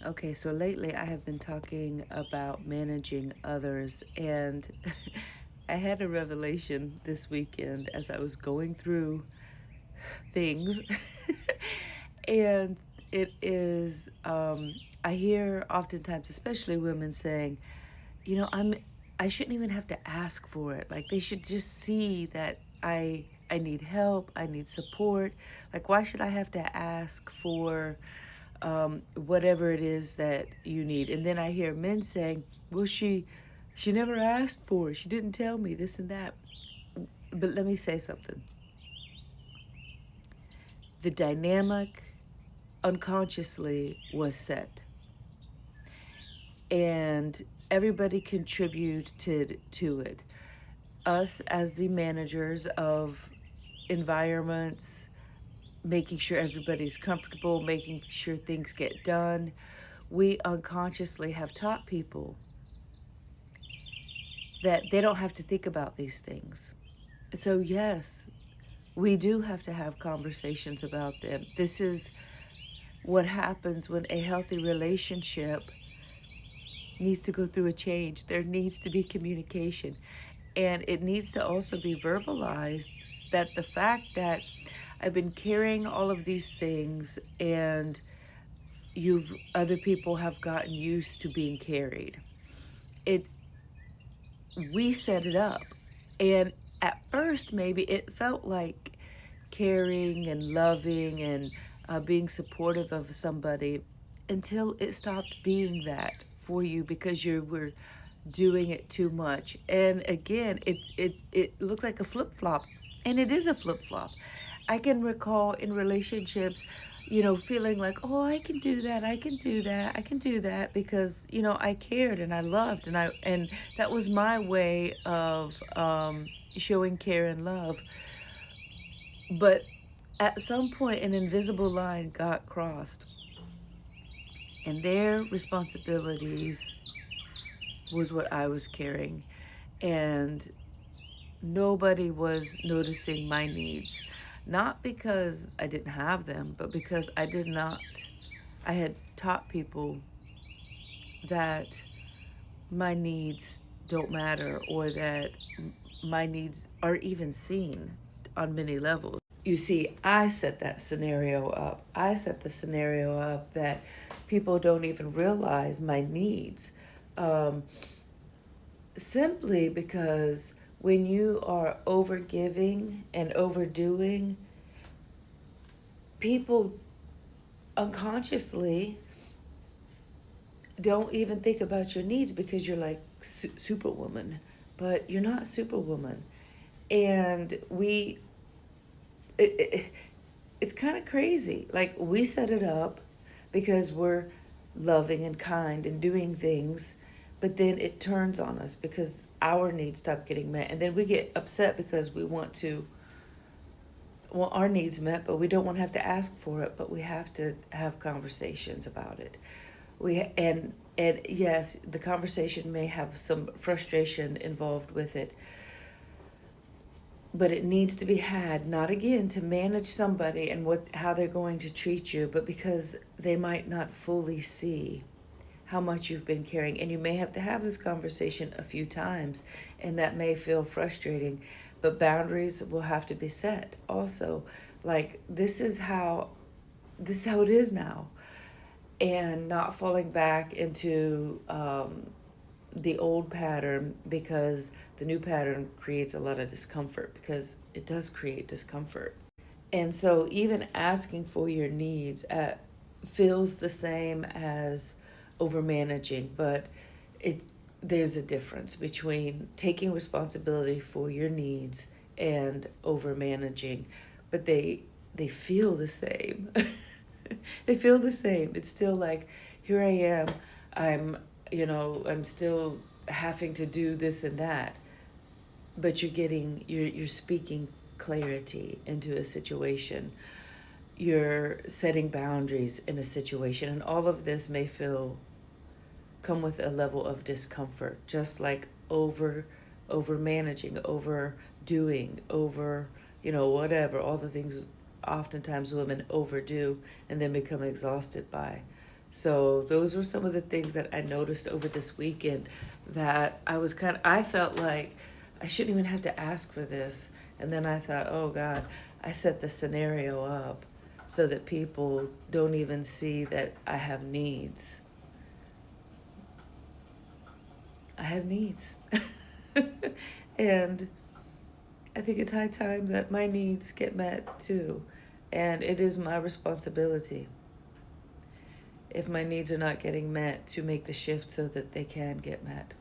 Okay, so lately I have been talking about managing others, and I had a revelation this weekend as I was going through things. And it is, I hear oftentimes, especially women saying, I shouldn't even have to ask for it. Like they should just see that I need help, I need support. Like why should I have to ask for whatever it is that you need? And then I hear men saying, "Well, she never asked for it. She didn't tell me this and that." But let me say something. The dynamic unconsciously was set, and everybody contributed to it. Us as the managers of environments, making sure everybody's comfortable, making sure things get done. We unconsciously have taught people that they don't have to think about these things. So, yes, we do have to have conversations about them. This is what happens when a healthy relationship needs to go through a change. There needs to be communication. And it needs to also be verbalized that the fact that I've been carrying all of these things and you've other people have gotten used to being carried. It We set it up. And at first maybe it felt like caring and loving and being supportive of somebody until it stopped being that for you because you were doing it too much. And again, it looked like a flip-flop, and it is a flip-flop. I can recall in relationships, feeling like, oh, I can do that, I can do that, I can do that because, I cared and I loved and that was my way of showing care and love. But at some point, an invisible line got crossed, and their responsibilities was what I was carrying. And nobody was noticing my needs. Not because I didn't have them, but because I had taught people that my needs don't matter or that my needs are even seen on many levels. You see, I set that scenario up. I set the scenario up that people don't even realize my needs. Um, Simply because when you are overgiving and overdoing, people unconsciously don't even think about your needs because you're like superwoman, but you're not superwoman. And it, it, it's kind of crazy. Like we set it up because we're loving and kind and doing things, but then it turns on us because our needs stop getting met, and then we get upset because we want our needs met, but we don't want to have to ask for it, but we have to have conversations about it. And yes, the conversation may have some frustration involved with it, but it needs to be had not again to manage somebody and what how they're going to treat you, but because they might not fully see how much you've been carrying, and you may have to have this conversation a few times, and that may feel frustrating, but boundaries will have to be set also. Like this is how it is now, and not falling back into the old pattern because the new pattern creates a lot of discomfort because it does create discomfort. And so even asking for your needs feels the same as over managing, but it there's a difference between taking responsibility for your needs and over managing, but they feel the same. They feel the same. It's still like, here I am, I'm I'm still having to do this and that, but you're speaking clarity into a situation. You're setting boundaries in a situation, and all of this may feel come with a level of discomfort, just like over managing, overdoing, over whatever, all the things oftentimes women overdo and then become exhausted by. So those were some of the things that I noticed over this weekend that I felt like I shouldn't even have to ask for this. And then I thought, oh God, I set the scenario up so that people don't even see that I have needs. I have needs. And I think it's high time that my needs get met too. And it is my responsibility, if my needs are not getting met, to make the shift so that they can get met.